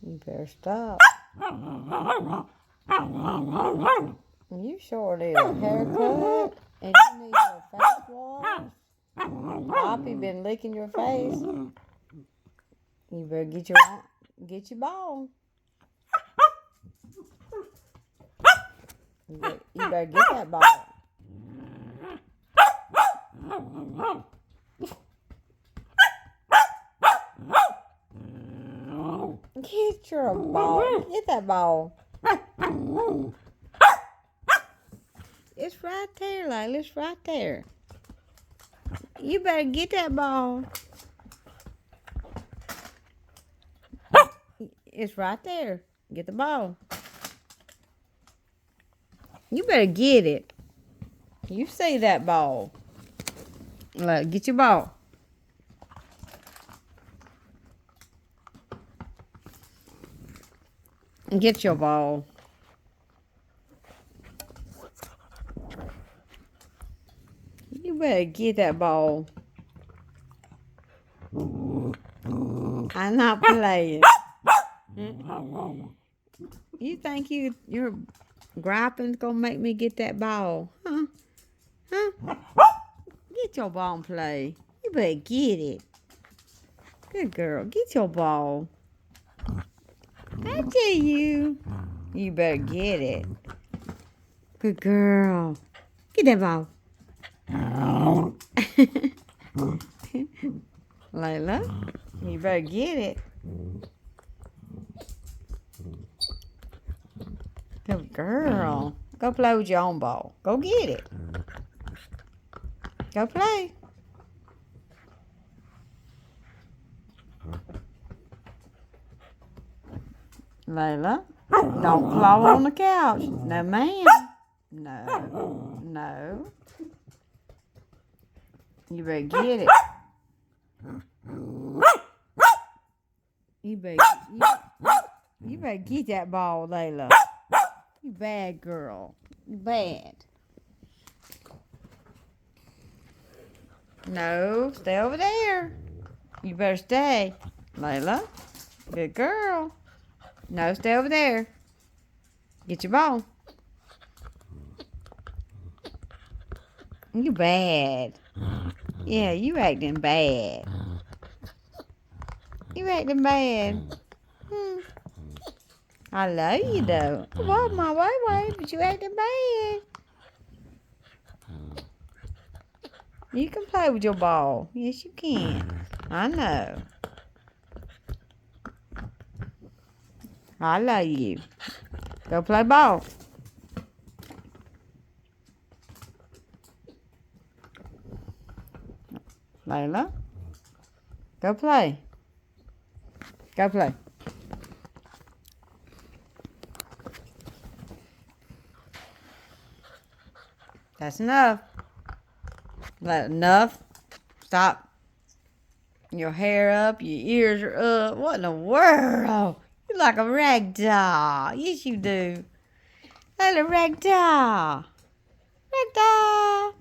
You better stop. You sure need a haircut, and you need your face wash. Poppy been licking your face. You better get your ball. You better get that ball. Get your ball. Get that ball. It's right there, Layla. It's right there. You better get that ball. It's right there. Get the ball. You better get it. You see that ball. Like, get your ball. Get your ball. You better get that ball. I'm not playing. You think your griping's gonna make me get that ball? Huh? Get your ball and play. You better get it. Good girl. Get your ball. I tell you. You better get it. Good girl. Get that ball. Layla, you better get it. Good girl. Go play with your own ball. Go get it. Go play. Layla, don't claw on the couch. No, ma'am. No. No. You better get it. You better get that ball, Layla. You bad girl. You bad. No, stay over there. You better stay. Layla, good girl. No, stay over there. Get your ball. You bad. Yeah, you acting bad. You acting bad. I love you though. I walk my way, but you acting bad. You can play with your ball. Yes, you can. I know. I love you. Go play ball. Layla, go play. Go play. That's enough. Enough. Stop. Your hair up. Your ears are up. What in the world? You're like a rag doll. Yes, you do. Like a rag doll. Rag doll.